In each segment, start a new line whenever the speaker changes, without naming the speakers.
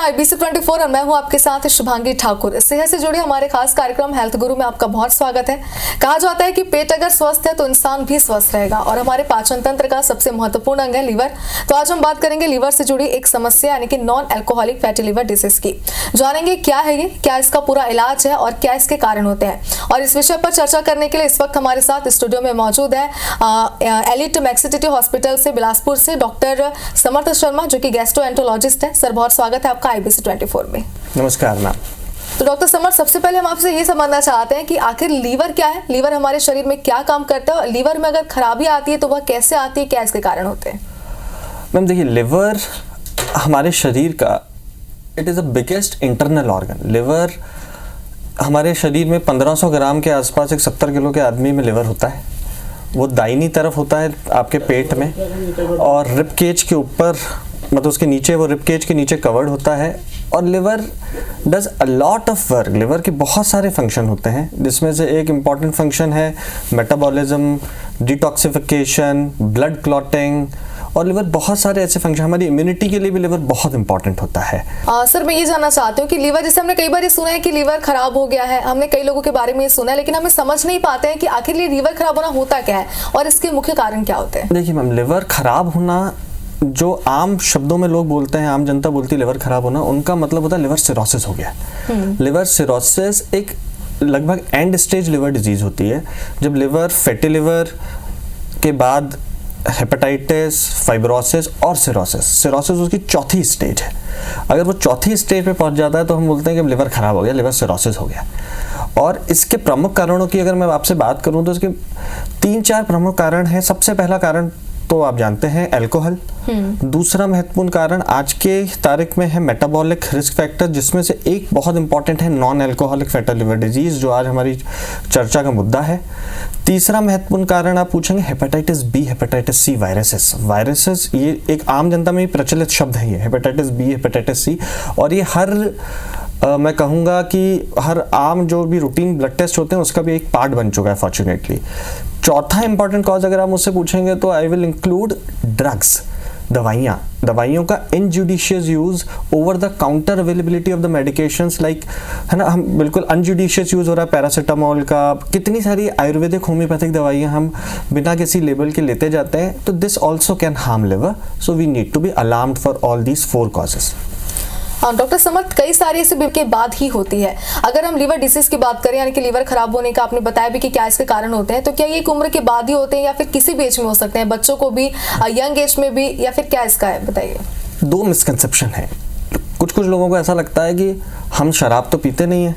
IBC 24 और मैं हूं आपके साथ शुभांगी ठाकुर। सेहत से जुड़े हमारे खास कार्यक्रम हेल्थ गुरु में आपका बहुत स्वागत है। कहा जाता है कि पेट अगर स्वस्थ है तो इंसान भी स्वस्थ रहेगा और हमारे पाचन तंत्र का सबसे महत्वपूर्ण अंग है लीवर। तो आज हम बात करेंगे लीवर से जुड़ी एक समस्या यानी कि non alcoholic fatty liver disease की। जानेंगे क्या है ये, क्या इसका पूरा इलाज है और क्या इसके कारण होते हैं। और इस विषय पर चर्चा करने के लिए इस वक्त हमारे साथ स्टूडियो में मौजूद है एलिट मैक्सिटी हॉस्पिटल से बिलासपुर से डॉक्टर समर्थ शर्मा, जो कि गैस्ट्रोएंटरोलॉजिस्ट है। सर, बहुत स्वागत है आपका IBC 24 में।
नमस्कार मैम।
तो डॉक्टर समर्थ, सबसे पहले हम आपसे ये समझना चाहते हैं कि आखिर लीवर क्या है, लीवर हमारे शरीर में क्या काम करता है और लीवर में अगर खराबी आती है तो वह कैसे आती है, क्या इसके कारण होते हैं?
मैम देखिए, लिवर हमारे शरीर का it is the biggest internal organ. Liver हमारे शरीर में 1500 ग्राम के आसपास एक 70 किलो के आदमी में लिवर होता है। वो दाहिनी तरफ होता है आपके पेट में और रिब केज के ऊपर, मतलब उसके नीचे, वो रिब केज के नीचे कवर्ड होता है। और liver does a lot of work. Liver के बहुत सारे फंक्शन होते हैं, जिसमें से एक इम्पॉर्टेंट फंक्शन है मेटाबॉलिज्म, डिटॉक्सिफिकेशन, ब्लड क्लॉटिंग। और लिवर बहुत सारे ऐसे फंक्शन, हमारी इम्यूनिटी के लिए भी लिवर बहुत इंपॉर्टेंट होता है।
सर, मैं ये जानना चाहती हूँ कि लीवर, जैसे हमने कई बार ये सुना है कि लीवर खराब हो गया है, हमने कई लोगों के बारे में ये सुना है, लेकिन हमें समझ नहीं पाते हैं कि आखिर ये लीवर खराब होना होता क्या है और इसके मुख्य कारण क्या होते हैं।
देखिए मैम, लिवर खराब होना जो आम शब्दों में लोग बोलते हैं, आम जनता बोलती है लिवर खराब होना, उनका मतलब होता है लिवर सिरोसिस हो गया। लिवर सिरोसिस एक लगभग एंड स्टेज लिवर डिजीज होती है, जब लिवर फैटी लिवर के बाद हेपेटाइटिस, फाइब्रोसिस और सिरोसिस। सिरोसिस उसकी चौथी स्टेज है। अगर वो चौथी स्टेज पे पहुंच जाता है तो हम बोलते हैं कि लिवर खराब हो गया, लिवर सिरोसिस हो गया। और इसके प्रमुख कारणों की अगर मैं आपसे बात करूं तो इसके 3-4 प्रमुख कारण हैं। सबसे पहला कारण तो आप जानते हैं अल्कोहल। दूसरा महत्वपूर्ण कारण आज के तारीख में है मेटाबॉलिक रिस्क फैक्टर, जिसमें से एक बहुत इंपॉर्टेंट है non alcoholic fatty liver disease, जो आज हमारी चर्चा का मुद्दा है। तीसरा महत्वपूर्ण कारण आप पूछेंगे hepatitis B, hepatitis C, viruses. ये एक आम जनता में प्रचलित शब्द है, ये हेपेटाइटिस बी, हेपेटाइटिस सी। और ये मैं कहूँगा कि हर आम जो भी रूटीन ब्लड टेस्ट होते हैं उसका भी एक पार्ट बन चुका है फॉर्चुनेटली। चौथा इंपॉर्टेंट कॉज अगर आप मुझसे पूछेंगे तो आई विल इंक्लूड ड्रग्स, दवाइयों का injudicious use, over the counter availability of the medications, like है ना, हम बिल्कुल अनजुडिशियस यूज हो रहा है पैरासीटामोल का। कितनी सारी आयुर्वेदिक होम्योपैथिक दवाइयाँ हम बिना किसी लेबल के लेते जाते हैं, तो this also can harm liver. So we need to be alarmed for all these 4 causes.
Doctor Samarth, कई सारी ऐसी बीमारी के बाद ही होती है। अगर हम लीवर डिसीज की बात करें, यानी कि लीवर खराब होने का आपने बताया भी कि क्या इसके कारण होते हैं, तो क्या ये एक उम्र के बाद ही होते हैं या फिर किसी भी एज में हो सकते हैं, बच्चों को भी, यंग एज में भी, या फिर क्या इसका है, बताइए।
2 मिसकंसेप्शन है। कुछ लोगों को ऐसा लगता है कि हम शराब तो पीते नहीं है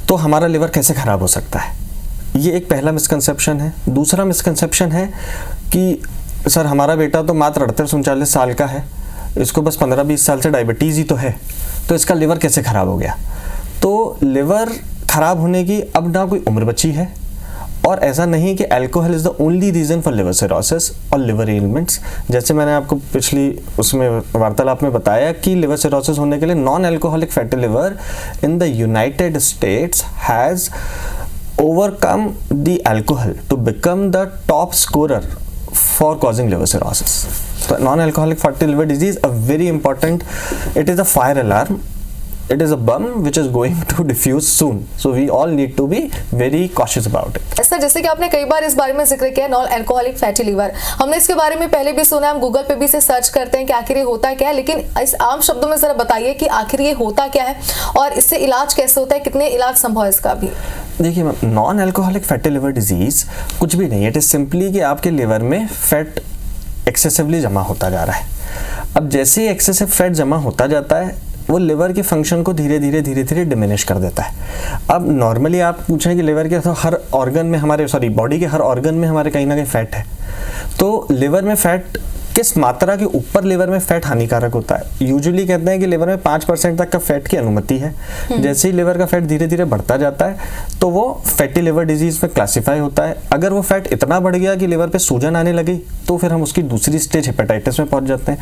तो हमारा लिवर कैसे खराब हो सकता है, ये एक पहला मिसकंसेप्शन है। दूसरा मिसकंसेप्शन है कि सर हमारा बेटा तो मात्र 38-39 साल का है, इसको बस 15-20 साल से डायबिटीज़ ही तो है, तो इसका लिवर कैसे ख़राब हो गया। तो लिवर ख़राब होने की अब ना कोई उम्र बची है, और ऐसा नहीं कि alcohol is the only reason for liver cirrhosis और लिवर एलिमेंट्स। जैसे मैंने आपको पिछली उसमें वार्तालाप में बताया कि लिवर सिरोसिस होने के लिए non alcoholic fatty liver in the United states has overcome the alcohol to become the top scorer for causing liver cirrhosis. So non-alcoholic fatty liver disease, a very important, it is a fire alarm. It is a bomb which is going to diffuse soon. So we all need to be very cautious about it.
Sir, जैसे कि आपने कई बार इस बारे में जिक्र किया non alcoholic fatty liver, हमने इसके बारे में पहले भी सुना, हम गूगल पे भी इसे सर्च करते हैं कि आखिर ये होता क्या है, लेकिन इस आम शब्दों में जरा बताइए कि आखिर ये होता क्या है और इससे इलाज कैसे होता है, कितने इलाज संभव है इसका भी।
देखिए ma'am, non alcoholic fatty liver disease कुछ भी नहीं है। इट इज सिंपली कि आपके लिवर में फैट एक्सेसिवली जमा होता जा रहा है। अब जैसे ही एक्सेसिव फैट जमा होता जाता है, वो लिवर के फंक्शन को धीरे धीरे डिमिनिश कर देता है। अब नॉर्मली आप पूछें कि लिवर के तो हर ऑर्गन में हमारे, बॉडी के हर ऑर्गन में हमारे कहीं ना कहीं फैट है, तो लिवर में फैट किस मात्रा के ऊपर लिवर में फैट हानिकारक होता है। यूजुअली कहते हैं कि लिवर में 5% तक का फैट की अनुमति है। जैसे ही लिवर का फैट धीरे धीरे बढ़ता जाता है तो वो फैटी लिवर डिजीज में क्लासिफाई होता है। अगर वो फैट इतना बढ़ गया कि लिवर पे सूजन आने लगी तो फिर हम उसकी दूसरी स्टेज हेपेटाइटिस में पहुंच जाते हैं।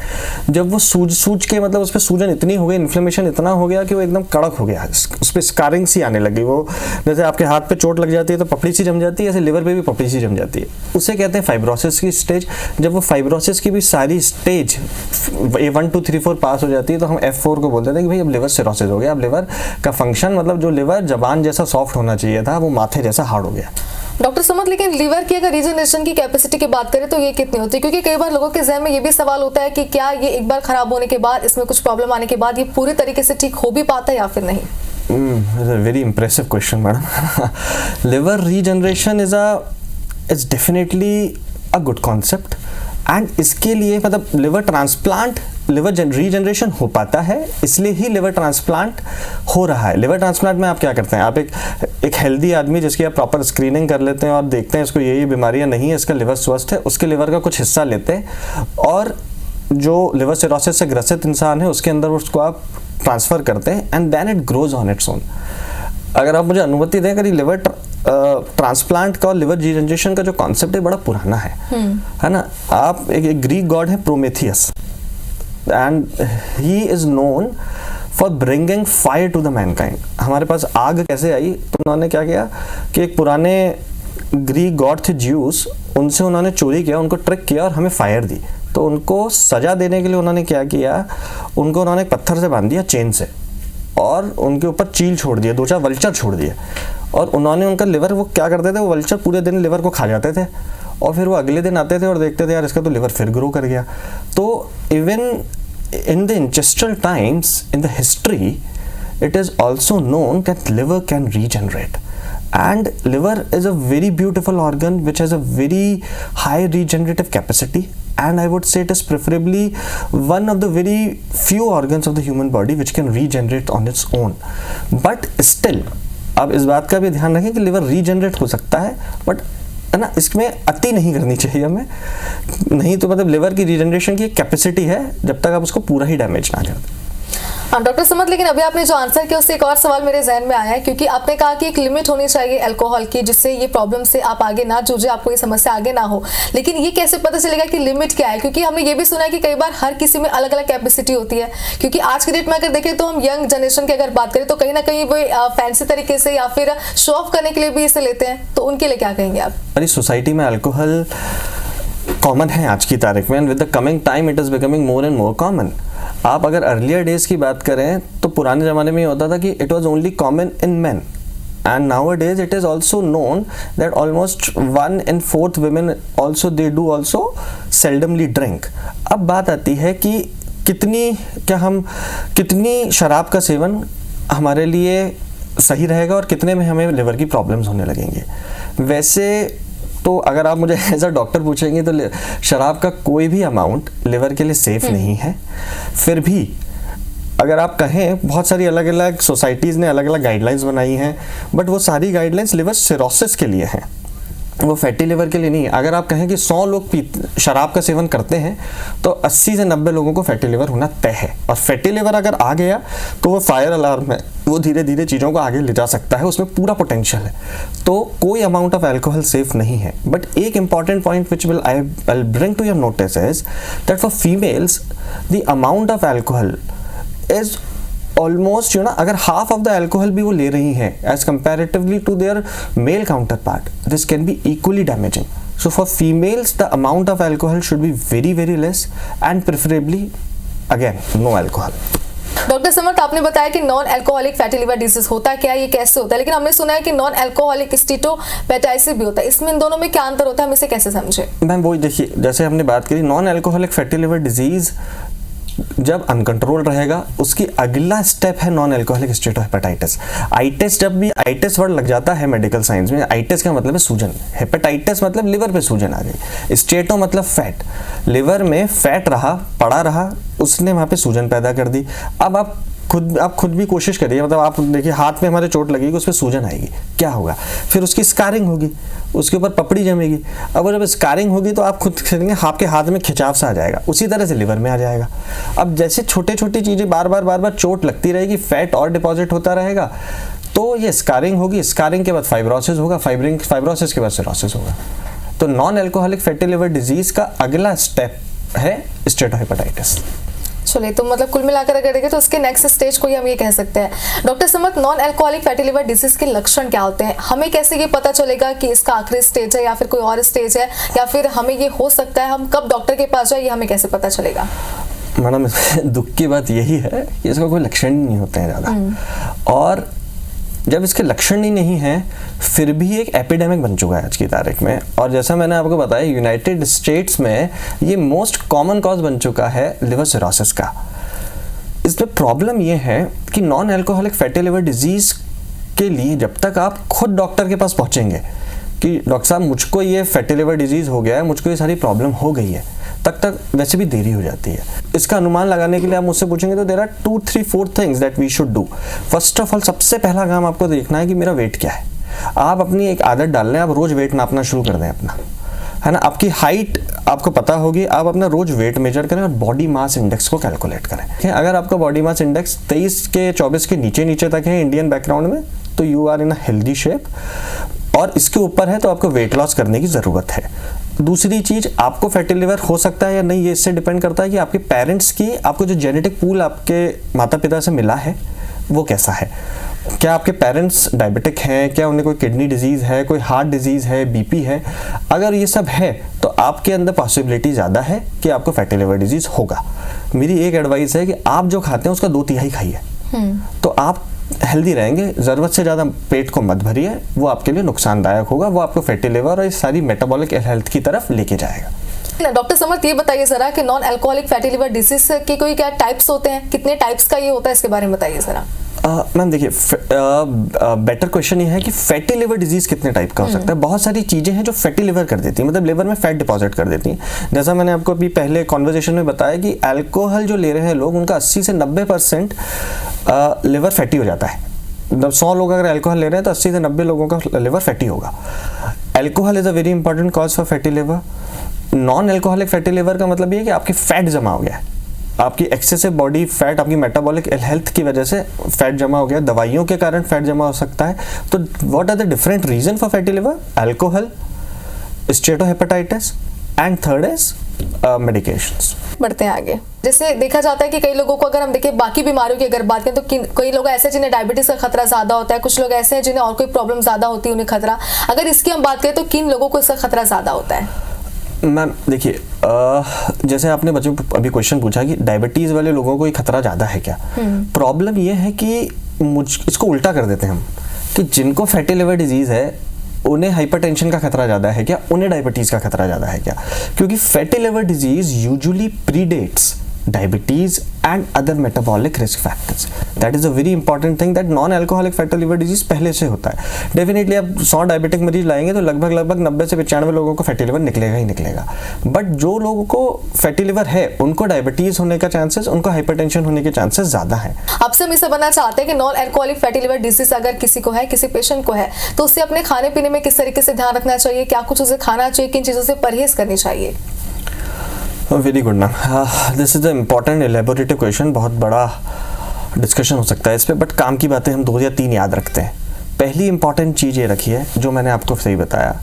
जब वो सूज के, मतलब उस पर सूजन इतनी हो गई, इन्फ्लेमेशन इतना हो गया कि वो एकदम कड़क हो गया, उस पर स्कारिंग सी आने लगी। वो जैसे आपके हाथ पे चोट लग जाती है तो पपड़ी सी जम जाती है, ऐसे लिवर पे भी पपड़ी सी जम जाती है, उसे कहते हैं फाइब्रोसिस की स्टेज। जब वो फाइब्रोसिस की भी भी सारी स्टेज A1 2 3 4 पास हो जाती है तो हम F4 को बोलते थे कि भाई अब लिवर सिरोसिस हो गया, अब लिवर का फंक्शन मतलब जो लिवर जबान जैसा सॉफ्ट होना चाहिए था वो माथे जैसा हार्ड हो गया।
डॉक्टर समद, लेकिन लीवर की अगर रीजनरेशन की कैपेसिटी की बात करें तो ये कितनी होती है? क्योंकि कई बार लोगों के जहन में ये भी सवाल होता है कि क्या ये एक बार खराब होने के बाद, इसमें कुछ प्रॉब्लम आने के बाद ये पूरी तरीके से ठीक हो भी पाता है या फिर नहीं?
Very impressive question madam. Liver regeneration is definitely a good concept and इसके लिए मतलब लिवर ट्रांसप्लांट, लिवर रीजनरेशन हो पाता है, इसलिए ही लिवर ट्रांसप्लांट हो रहा है। लिवर ट्रांसप्लांट में आप क्या करते हैं, आप एक हेल्दी आदमी जिसकी आप प्रॉपर स्क्रीनिंग कर लेते हैं और देखते हैं इसको ये बीमारियां नहीं है, इसका लिवर स्वस्थ है, उसके लिवर का कुछ हिस्सा लेते हैं और जो लिवर सिरोसिस से ग्रसित इंसान है उसके अंदर उसको आप ट्रांसफ़र करते हैं and then it grows on its own. अगर आप मुझे अनुमति दें, अगर लिवर ट्रांसप्लांट का और लिवर रीजनरेशन का जो कॉन्सेप्ट है बड़ा पुराना है ना। आप एक ग्रीक गॉड है Prometheus and he is known for bringing fire to the mankind. हमारे पास आग कैसे आई, तो उन्होंने क्या किया कि एक पुराने ग्रीक गॉड थे ज्यूस, उनसे उन्होंने चोरी किया, उनको ट्रिक किया और हमें फायर दी। तो उनको सजा देने के लिए उन्होंने क्या किया, उनको उन्होंने एक पत्थर से बांध दिया चेन से और उनके ऊपर चील छोड़ दिए, 2-4 वल्चर छोड़ दिए और उन्होंने उनका लिवर, वो क्या करते थे, वो वल्चर पूरे दिन लिवर को खा जाते थे और फिर वो अगले दिन आते थे और देखते थे यार इसका तो लिवर फिर ग्रो कर गया। तो even in the ancestral times in the history it is also known that liver can regenerate and liver is a very beautiful organ which has a very high regenerative capacity and I would say it is preferably one of the very few organs of the human body which can regenerate on its own, but still अब इस बात का भी ध्यान रखें कि liver regenerate हो सकता है बट है ना, इसमें अति नहीं करनी चाहिए हमें, नहीं तो मतलब लिवर की रीजनरेशन की एक कैपेसिटी है जब तक आप उसको पूरा ही डैमेज ना कर दें।
हाँ डॉक्टर समद, लेकिन अभी आपने जो आंसर किया उससे एक और सवाल मेरे जहन में आया है, क्योंकि आपने कहा कि एक लिमिट होनी चाहिए अल्कोहल की जिससे ये प्रॉब्लम से आप आगे ना जूझे, आपको ये समस्या आगे ना हो। लेकिन ये कैसे पता चलेगा कि लिमिट क्या है? क्योंकि हमने ये भी सुना है कि कई बार हर किसी में अलग अलग कैपेसिटी होती है, क्योंकि आज के डेट में अगर देखें तो हम यंग जनरेशन की अगर बात करें तो कहीं ना कहीं वो फैंसी तरीके से या फिर शो ऑफ करने के लिए भी इसे लेते हैं, तो उनके लिए क्या कहेंगे आप?
हमारी सोसाइटी में अल्कोहल कॉमन है आज की तारीख में and with the coming time it is becoming more and more common. आप अगर अर्लियर डेज की बात करें तो पुराने ज़माने में ये होता था कि it was only common in main and nowadays it is also known that almost 1 in 4 women also they do also seldomly drink। अब बात आती है कि कितनी शराब का सेवन हमारे लिए सही रहेगा और कितने में हमें लिवर की प्रॉब्लम्स होने लगेंगे। वैसे तो अगर आप मुझे एज अ डॉक्टर पूछेंगे तो शराब का कोई भी अमाउंट लिवर के लिए सेफ नहीं है। फिर भी अगर आप कहें, बहुत सारी अलग अलग सोसाइटीज़ ने अलग अलग गाइडलाइंस बनाई हैं, बट वो सारी गाइडलाइंस लिवर सिरोसिस के लिए हैं, वो फैटी लिवर के लिए नहीं है। अगर आप कहें कि 100 लोग शराब का सेवन करते हैं तो 80 से 90 लोगों को फैटी लिवर होना तय है, और फैटी लिवर अगर आ गया तो वो फायर अलार्म है, वो धीरे धीरे चीज़ों को आगे ले जा सकता है, उसमें पूरा पोटेंशियल है। तो कोई अमाउंट ऑफ अल्कोहल सेफ नहीं है। बट एक important point which I will bring to your notice is that for females the amount of alcohol is almost अगर हाफ ऑफ द अल्कोहल भी वो ले रही हैं as comparatively to their male counterpart, this can be equally damaging. So for females the amount of alcohol should be very very less and preferably again no alcohol.
Doctor Samarth, आपने बताया कि non alcoholic fatty liver disease होता है, क्या ये कैसे होता है? लेकिन हमने सुना है कि नॉन अल्कोहलिक स्टीटोपेटाइटिस भी होता है, इसमें इन दोनों में क्या अंतर होता है, हम इसे कैसे समझे?
मैम वही देखिए, जैसे हमने बात करी non alcoholic fatty liver disease जब अनकंट्रोल रहेगा उसकी अगला स्टेप है नॉन अल्कोहलिक स्टेटोहेपेटाइटिस। आइटिस, जब भी आइटिस वर्ड लग जाता है मेडिकल साइंस में, आइटिस का मतलब है सूजन, हेपेटाइटिस मतलब लिवर पे सूजन आ गई, स्टेटो मतलब फैट, लिवर में फैट रहा, पड़ा रहा, उसने वहाँ पे सूजन पैदा कर दी। अब आप खुद भी कोशिश करिए, मतलब आप देखिए हाथ में हमारे चोट लगेगी, उस पर सूजन आएगी, क्या होगा? फिर उसकी स्कारिंग होगी, उसके ऊपर पपड़ी जमेगी। अब जब स्कारिंग होगी तो आप खुद करेंगे, आपके हाथ में खिंचाव सा आ जाएगा, उसी तरह से लिवर में आ जाएगा। अब जैसे छोटी छोटी चीज़ें बार बार चोट लगती रहेगी, फैट और डिपॉजिट होता रहेगा, तो ये स्कारिंग होगी, स्कारिंग के बाद फाइब्रोसिस होगा, फाइब्रोसिस के बाद सिरोसिस होगा। तो non alcoholic fatty liver disease का अगला स्टेप है स्टेटोहेपेटाइटिस।
चलिए, तो मतलब कुल मिलाकर अगर देखें तो उसके नेक्स्ट स्टेज को ही हम ये कह सकते हैं। डॉक्टर समत, non alcoholic fatty liver disease के लक्षण क्या होते हैं? हमें कैसे ये पता चलेगा कि इसका आखिरी स्टेज है या फिर कोई और स्टेज है, या फिर हमें ये हो सकता है, हम कब डॉक्टर के पास जाए, ये हमें कैसे पता चलेगा?
मैडम, दुख की बात यही है कि इसका कोई लक्षण ही नहीं होते हैं ज़्यादा, और जब इसके लक्षण ही नहीं हैं फिर भी एक एपिडेमिक बन चुका है आज की तारीख में। और जैसा मैंने आपको बताया, यूनाइटेड स्टेट्स में ये मोस्ट कॉमन कॉज बन चुका है लिवर सिरोसिस का। इसमें प्रॉब्लम ये है कि non alcoholic fatty liver disease के लिए जब तक आप खुद डॉक्टर के पास पहुंचेंगे कि डॉक्टर साहब मुझको ये फैटी लिवर डिजीज़ हो गया है, मुझको ये सारी प्रॉब्लम हो गई है, तक वैसे भी देरी हो जाती है। इसका अनुमान लगाने के लिए आप मुझसे पूछेंगे तो there are 2, 3, 4 things that we should do. First of all, सबसे पहला काम आपको देखना है कि मेरा वेट क्या है। आप अपनी एक आदत डाल लें, आप रोज वेट नापना शुरू कर दें अपना, है ना। आपकी हाइट आपको पता होगी, आप अपना रोज वेट मेजर करें और बॉडी मास इंडेक्स को कैलकुलेट करें। अगर आपका बॉडी मास इंडेक्स 23 के 24 के नीचे तक है इंडियन बैकग्राउंड में, तो you are in a healthy shape, और इसके ऊपर है तो आपको वेट लॉस करने की ज़रूरत है। दूसरी चीज़, आपको फैटी लिवर हो सकता है या नहीं, ये इससे डिपेंड करता है कि आपके पेरेंट्स की, आपको जो जेनेटिक पूल आपके माता पिता से मिला है वो कैसा है। क्या आपके पेरेंट्स डायबिटिक हैं, क्या उन्हें कोई किडनी डिजीज़ है, कोई हार्ट डिजीज़ है, बीपी है। अगर ये सब है तो आपके अंदर पॉसिबिलिटी ज़्यादा है कि आपको फैटी लिवर डिजीज़ होगा। मेरी एक एडवाइस है कि आप जो खाते हैं उसका 2/3 खाइए, तो आप हेल्दी रहेंगे। ज़रूरत से ज़्यादा पेट को मत भरिए, वो आपके लिए नुकसानदायक होगा, वो आपको फैटी लिवर और इस सारी मेटाबॉलिक हेल्थ की तरफ लेके जाएगा।
डॉक्टर समर्थ, ये बताइए जरा कि non alcoholic fatty liver disease के कोई क्या टाइप्स होते हैं, कितने टाइप्स का ये होता है, इसके बारे में बताइए जरा।
मैम देखिए, बेटर क्वेश्चन ये है कि फैटी लिवर डिजीज कितने टाइप का हो सकता है। बहुत सारी चीज़ें हैं जो फैटी लिवर कर देती हैं, मतलब लिवर में फैट डिपॉजिट कर देती हैं। जैसा मैंने आपको अभी पहले कॉन्वर्जेशन में बताया कि अल्कोहल जो ले रहे हैं लोग, उनका 80 से 90% लिवर फैटी हो जाता है। मतलब 100 लोग अगर अल्कोहल ले रहे हैं तो 80 से 90 लोगों का लिवर फैटी होगा। Alcohol is a very important cause for fatty liver. Non alcoholic fatty liver का मतलब ये है कि आपकी फैट जमा हो गया है, आपकी एक्सेसिव बॉडी फैट, आपकी मेटाबॉलिक हेल्थ की वजह से फैट जमा हो गया, दवाइयों के कारण फैट जमा हो सकता है। तो what are the different reason for fatty liver? Alcohol, steatohepatitis, and third is medications.
बढ़ते हैं आगे। जैसे देखा जाता है कि कई लोगों को, अगर हम देखें बाकी बीमारियों की अगर बात करें, तो कई लोग ऐसे हैं जिन्हें डायबिटीज का खतरा ज्यादा होता है, कुछ लोग ऐसे हैं जिन्हें और कोई प्रॉब्लम ज्यादा होती है, उन्हें खतरा। अगर इसकी हम बात करें तो किन लोगों को इसका खतरा ज्यादा होता है?
मैम देखिए, जैसे आपने बच्चों अभी क्वेश्चन पूछा कि डायबिटीज़ वाले लोगों को ये खतरा ज़्यादा है क्या। प्रॉब्लम ये है कि इसको उल्टा कर देते हैं हम कि जिनको फैटी लिवर डिजीज़ है उन्हें हाइपरटेंशन का खतरा ज़्यादा है क्या, उन्हें डायबिटीज़ का खतरा ज़्यादा है क्या। क्योंकि fatty liver disease usually predates diabetes and other metabolic risk factors. That is a very important thing, that non alcoholic fatty liver disease पहले से होता है। डेफिनेटली आप 100 डायबिटिक मरीज लाएंगे तो लगभग 90 से 95 लोगों को फैटी लिवर निकलेगा ही निकलेगा। बट जो लोगों को फैटी लिवर है उनको डायबिटीज होने का चांसेस, उनको हाइपरटेंशन होने के चांसेस ज़्यादा है।
आपसे हम इसे बनना चाहते हैं कि non alcoholic fatty liver disease अगर किसी को है, किसी पेशेंट को है, तो उससे अपने खाने पीने में किस तरीके से ध्यान रखना चाहिए, क्या कुछ उसे खाना चाहिए, किन चीज़ों से परहेज करनी चाहिए?
Very good ma'am, this is the important elaborative question. बहुत बड़ा डिस्कशन हो सकता है इस पर, बट काम की बातें हम 2 या 3 याद रखते हैं। पहली इंपॉर्टेंट चीज़ ये रखिए, जो मैंने आपको सही बताया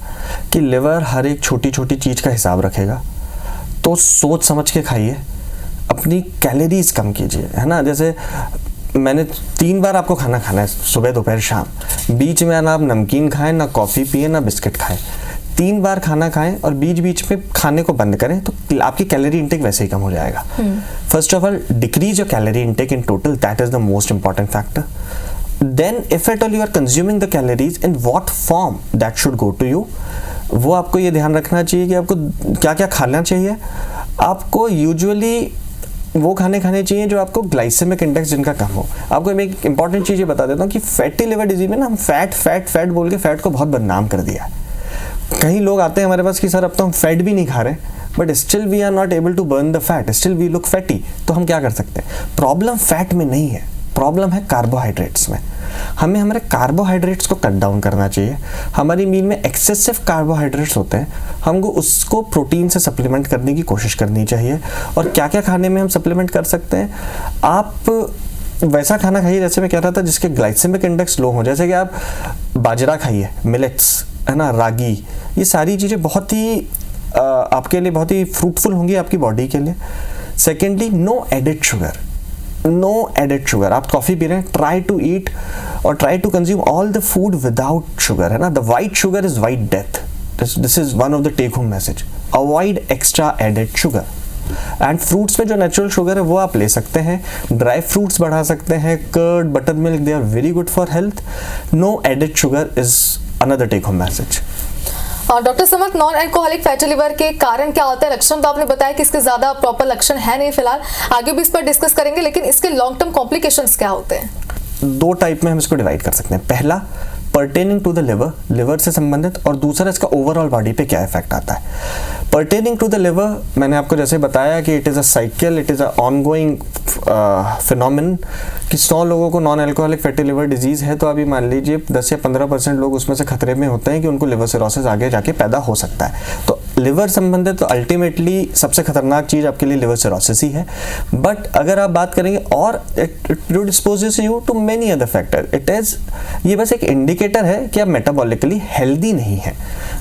कि लिवर हर एक छोटी छोटी चीज़ का हिसाब रखेगा, तो सोच समझ के खाइए, अपनी कैलोरीज कम कीजिए, है ना। जैसे मैंने 3 बार आपको खाना खाना है, सुबह दोपहर शाम। बीच में ना आप नमकीन खाएं, ना कॉफ़ी पिए, ना बिस्किट खाएं। 3 बार खाना खाएं और बीच बीच में खाने को बंद करें, तो आपकी कैलोरी इंटेक वैसे ही कम हो जाएगा। First of all, decrease your calorie intake in total, that is the most important factor. Then if at all you are consuming the calories, in what form that should go to you, वो आपको ये ध्यान रखना चाहिए कि आपको क्या क्या खाना चाहिए। आपको यूजुअली वो खाने चाहिए जो आपको ग्लाइसेमिक इंडेक्स जिनका कम हो। आपको मैं एक इंपॉर्टेंट चीज़ ये बता देता हूँ कि फैटी लिवर डिजीज में ना हम फैट बोल के फैट को बहुत बदनाम कर दिया है। कई लोग आते हैं हमारे पास कि सर अब तो हम फैट भी नहीं खा रहे, but still we are not able to burn the fat, still we look fatty. तो हम क्या कर सकते हैं? प्रॉब्लम फैट में नहीं है, प्रॉब्लम है कार्बोहाइड्रेट्स में। हमें हमारे कार्बोहाइड्रेट्स को कट डाउन करना चाहिए। हमारी मील में एक्सेसिव कार्बोहाइड्रेट्स होते हैं, हमको उसको प्रोटीन से सप्लीमेंट करने की कोशिश करनी चाहिए। और क्या क्या खाने में हम सप्लीमेंट कर सकते हैं? आप वैसा खाना खाइए, जैसे मैं कह रहा था, जिसके ग्लाइसेमिक इंडेक्स लो हो। जैसे कि आप बाजरा खाइए, मिलेट्स, है ना, रागी, ये सारी चीज़ें बहुत ही आपके लिए बहुत ही फ्रूटफुल होंगी आपकी बॉडी के लिए। Secondly, no added sugar, no added sugar. आप कॉफी पी रहे हैं, ट्राई टू ईट और try to consume all the food without sugar, है ना। The white sugar is white death, this is one of the take home message. Avoid extra added sugar. And fruits में जो natural sugar है वो आप ले सकते हैं, ड्राई फ्रूट्स बढ़ा सकते हैं, curd, buttermilk, they are very good for health. No added sugar is another take home message.
Doctor Samarth, non alcoholic fatty liver के कारण क्या होता है? लक्षण तो आपने बताया कि इसके ज्यादा प्रॉपर लक्षण है नहीं फिलहाल, आगे भी इस पर डिस्कस करेंगे, लेकिन इसके लॉन्ग टर्म कॉम्प्लिकेशंस क्या होते हैं?
दो टाइप में हम इसको डिवाइड कर सकते हैं। पहला, pertaining to the liver, liver से संबंधित, और दूसरा इसका ओवरऑल बॉडी पे क्या इफेक्ट आता है। पर्टेनिंग टू द लिवर, मैंने आपको जैसे बताया कि it is a cycle, it is a ongoing phenomenon कि 100 लोगों को non alcoholic fatty liver disease है तो अभी मान लीजिए 10 या 15% लोग उसमें से खतरे में होते हैं कि उनको लिवर सिरोसिस आगे जाके पैदा हो सकता है। तो लिवर संबंधित तो अल्टीमेटली सबसे खतरनाक चीज़ आपके लिए लिवर सिरोसिस ही है। बट अगर आप बात करेंगे, और it disposes you to many other factor, it is, ये बस एक इंडिकेटर है कि आप मेटाबॉलिकली हेल्दी नहीं है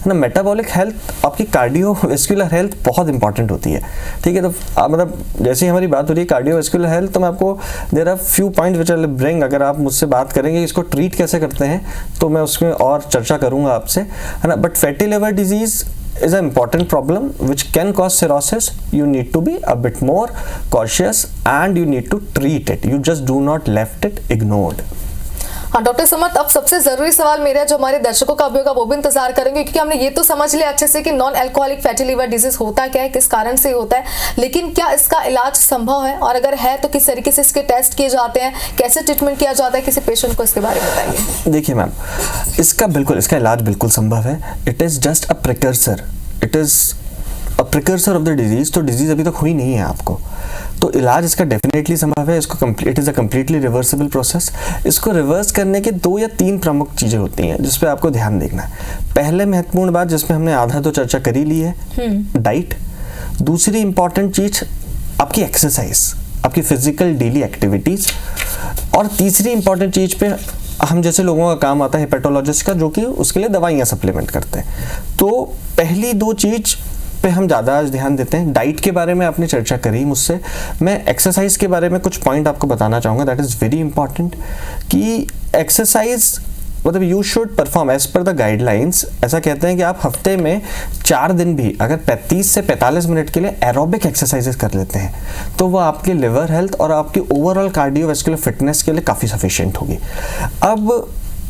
ना। मेटाबॉलिक हेल्थ, आपकी कार्डियोवैस्कुलर हेल्थ बहुत इंपॉर्टेंट होती है, ठीक है। तो मतलब जैसे ही हमारी बात हो रही है कार्डियोवैस्कुलर हेल्थ, तो मैं आपको there are few point which I bring, अगर आप मुझसे बात करेंगे इसको ट्रीट कैसे करते हैं तो मैं उसमें और चर्चा करूंगा आपसे, है ना। But fatty liver disease is an important problem which can cause cirrhosis. You need to be a bit more cautious and you need to treat it. You just do not left it ignored.
हाँ doctor समर्थ, अब सबसे जरूरी सवाल मेरा जो हमारे दर्शकों का भी होगा वो भी इंतजार करेंगे, क्योंकि हमने ये तो समझ लिया अच्छे से कि non alcoholic fatty liver disease होता क्या है, किस कारण से होता है, लेकिन क्या इसका इलाज संभव है, और अगर है तो किस तरीके से इसके टेस्ट किए जाते हैं, कैसे ट्रीटमेंट किया जाता है किसी पेशेंट को, इसके बारे में बताइए।
देखिए मैम, इसका इलाज बिल्कुल संभव है। It is just a precursor, it is a precursor of the disease. तो डिजीज अभी तक हुई नहीं है आपको, तो इलाज इसका डेफिनेटली संभव है। इसको it is a completely reversible process. इसको रिवर्स करने के 2 या 3 प्रमुख चीज़ें होती हैं जिस पे आपको ध्यान देखना है। पहले महत्वपूर्ण बात जिसमें हमने आधा तो चर्चा कर ही ली है, डाइट। दूसरी इंपॉर्टेंट चीज़ आपकी एक्सरसाइज, आपकी फिजिकल डेली एक्टिविटीज़। और तीसरी इंपॉर्टेंट चीज़ पे हम जैसे लोगों का काम आता है हेपेटोलॉजिस्ट का, जो कि उसके लिए दवाइयाँ सप्लीमेंट करते हैं। तो पहली 2 चीज़ पे हम ज़्यादा आज ध्यान देते हैं। डाइट के बारे में आपने चर्चा करी मुझसे, मैं एक्सरसाइज के बारे में कुछ पॉइंट आपको बताना चाहूँगा। दैट इज़ वेरी इंपॉर्टेंट कि एक्सरसाइज मतलब you should perform as per the guidelines. ऐसा कहते हैं कि आप हफ्ते में 4 दिन भी अगर 35 से 45 मिनट के लिए एरोबिक एक्सरसाइजेस कर लेते हैं तो वो आपके लिवर हेल्थ और आपकी ओवरऑल कार्डियोवैस्कुलर फिटनेस के लिए काफ़ी सफिशिएंट होगी। अब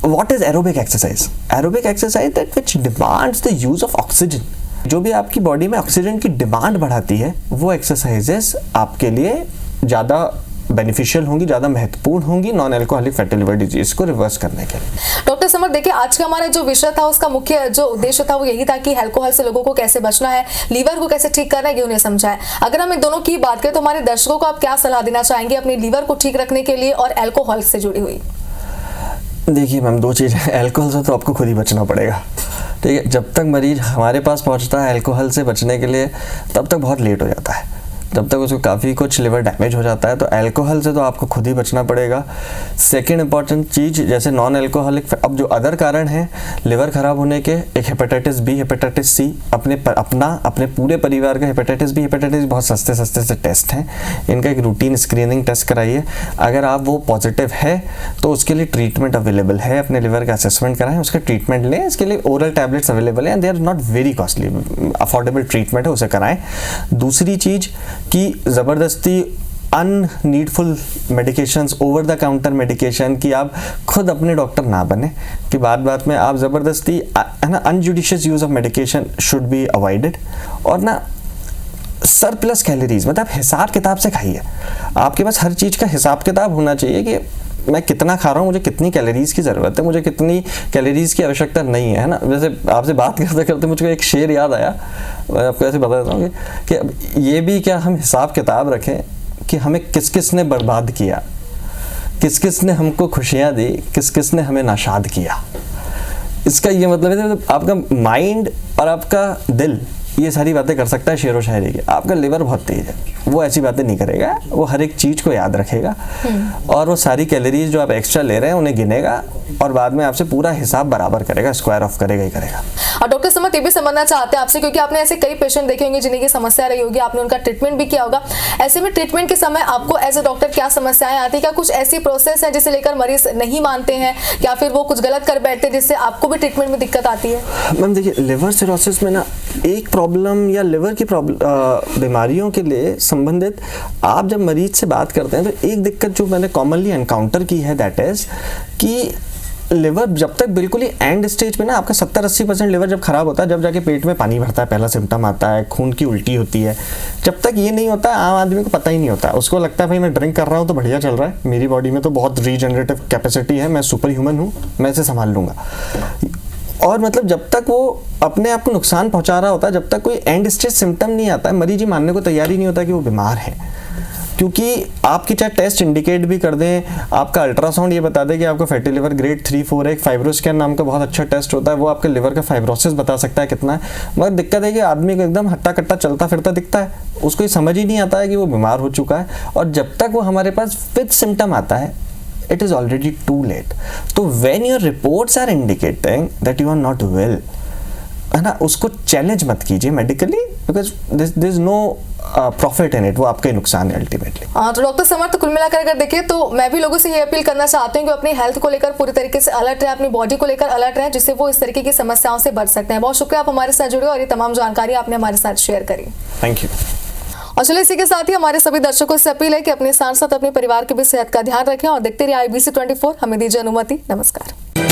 what is aerobic exercise? Aerobic exercise that which demands the use of oxygen. जो भी आपकी बॉडी में ऑक्सीजन की डिमांड बढ़ाती है वो एक्सरसाइजेस आपके लिए ज़्यादा बेनिफिशियल होंगी, ज़्यादा महत्वपूर्ण होंगी non alcoholic fatty liver disease को रिवर्स करने के लिए।
डॉक्टर समर, देखिए आज का हमारा जो विषय था उसका मुख्य जो उद्देश्य था वो यही था कि अल्कोहल से लोगों को कैसे बचना है, लीवर को कैसे ठीक करना है, ये उन्हें समझाए। अगर हम इन दोनों की बात करें तो हमारे दर्शकों को आप क्या सलाह देना चाहेंगे अपने लीवर को ठीक रखने के लिए और अल्कोहल से जुड़ी हुई?
देखिए मैम, 2 चीज़ें, अल्कोहल से तो आपको खुद ही बचना पड़ेगा, ठीक है। जब तक मरीज हमारे पास पहुंचता है अल्कोहल से बचने के लिए तब तक बहुत लेट हो जाता है, जब तक उसको काफ़ी कुछ लिवर डैमेज हो जाता है। तो अल्कोहल से तो आपको खुद ही बचना पड़ेगा। सेकेंड इंपॉर्टेंट चीज़, जैसे नॉन अल्कोहलिक, अब जो अदर कारण हैं लिवर ख़राब होने के, एक हेपेटाइटिस बी, हेपेटाइटिस सी, अपने पूरे परिवार का हेपेटाइटिस बी, हेपेटाइटिस बहुत सस्ते से टेस्ट हैं, इनका एक रूटीन स्क्रीनिंग टेस्ट कराइए। अगर आप वो पॉजिटिव है तो उसके लिए ट्रीटमेंट अवेलेबल है, अपने लिवर का असेसमेंट कराएं, उसका ट्रीटमेंट लें। इसके लिए ओरल टैबलेट्स अवेलेबल हैं and they are not very costly, affordable treatment है, उसे कराएं। दूसरी चीज़ कि ज़बरदस्ती unneedful medications, over the counter medication, कि आप खुद अपने डॉक्टर ना बने, कि बात में आप ज़बरदस्ती, है ना, injudicious use of medication should be avoided. और ना सरप्लस कैलोरीज, मतलब हिसाब किताब से खाइए। आपके पास हर चीज़ का हिसाब किताब होना चाहिए कि मैं कितना खा रहा हूँ, मुझे कितनी कैलोरीज की ज़रूरत है, मुझे कितनी कैलोरीज की आवश्यकता नहीं है ना। जैसे आपसे बात करते करते मुझे एक शेर याद आया, मैं आपको ऐसे बता देता हूँ कि ये भी क्या हम हिसाब किताब रखें कि हमें किस किस ने बर्बाद किया, किस किस ने हमको खुशियाँ दी, किस किस ने हमें नाशाद किया। इसका ये मतलब है आपका माइंड और आपका दिल ये सारी बातें कर सकता है शेरो शायरी की, आपका लिवर बहुत तेज है, वो ऐसी बातें नहीं करेगा, वो हर एक चीज को याद रखेगा और वो सारी कैलोरीज जो आप एक्स्ट्रा ले रहे हैं उन्हें गिनेगा और बाद में आपसे पूरा हिसाब बराबर करेगा, स्क्वायर ऑफ करेगा ही करेगा।
और डॉक्टर समर्थ ये भी समझना चाहते हैं आपसे, क्योंकि आपने ऐसे कई पेशेंट देखे होंगे जिन्हें की समस्या रही होगी, आपने उनका ट्रीटमेंट भी किया होगा, ऐसे में ट्रीटमेंट के समय आपको एज ए डॉक्टर क्या समस्याएं आती है? क्या कुछ ऐसी प्रोसेस है जिसे लेकर मरीज नहीं मानते हैं या फिर वो कुछ गलत कर बैठते हैं जिससे आपको भी ट्रीटमेंट में दिक्कत आती है?
मैम देखिए, लिवर सिरोसिस में ना एक प्रॉब्लम या लिवर की बीमारियों के लिए संबंधित आप जब मरीज से बात करते हैं तो एक दिक्कत जो मैंने कॉमनली एनकाउंटर की है दैट इज कि लिवर जब तक बिल्कुल ही एंड स्टेज पे ना, आपका 70-80% लिवर जब खराब होता है, जब जाके पेट में पानी भरता है, पहला सिम्टम आता है, खून की उल्टी होती है, जब तक ये नहीं होता है आम आदमी को पता ही नहीं होता है। उसको लगता है भाई मैं ड्रिंक कर रहा हूँ तो बढ़िया चल रहा है, मेरी बॉडी में तो बहुत रीजनरेटिव कैपेसिटी है, मैं सुपर ह्यूमन हूँ, मैं इसे संभाल लूँगा। और मतलब जब तक वो अपने आप को नुकसान पहुँचा रहा होता है, जब तक कोई एंड स्टेज सिम्टम नहीं आता है, मरीज ही मानने को तैयार ही नहीं होता कि वो बीमार है। क्योंकि आपकी चाहे टेस्ट इंडिकेट भी कर दें, आपका अल्ट्रासाउंड ये बता दे कि आपका फैटी लिवर ग्रेड 3-4 है, एक फाइब्रोस्कैन नाम का बहुत अच्छा टेस्ट होता है, वो आपके लिवर का फाइब्रोसिस बता सकता है कितना है। मगर दिक्कत है कि आदमी को एकदम हट्टा कट्टा चलता फिरता दिखता है, उसको ये समझ ही नहीं आता है कि वो बीमार हो चुका है, और जब तक वो हमारे पास 5th सिम्टम आता है it is already too late. तो when your reports are indicating that you are not well, है ना, उसको चैलेंज मत कीजिए medically, because there is no profit in it, वो आपका ही नुकसान है अल्टीमेटली।
तो डॉक्टर समर्थ, कुल मिलाकर अगर देखें तो मैं भी लोगों से ये अपील करना चाहती हूँ कि अपनी हेल्थ को लेकर पूरी तरीके से अलर्ट रहे, अपनी बॉडी को लेकर अलर्ट रहे, जिससे वो इस तरीके की समस्याओं से बच सकते हैं। बहुत शुक्रिया आप हमारे साथ जुड़े और ये तमाम जानकारी आपने हमारे साथ शेयर करी।
Thank you.
और चलिए इसी के साथ ही हमारे सभी दर्शकों से अपील है कि अपने साथ साथ अपने परिवार के भी सेहत का ध्यान रखें और देखते रहिए IBC 24। हमें दीजिए अनुमति। नमस्कार।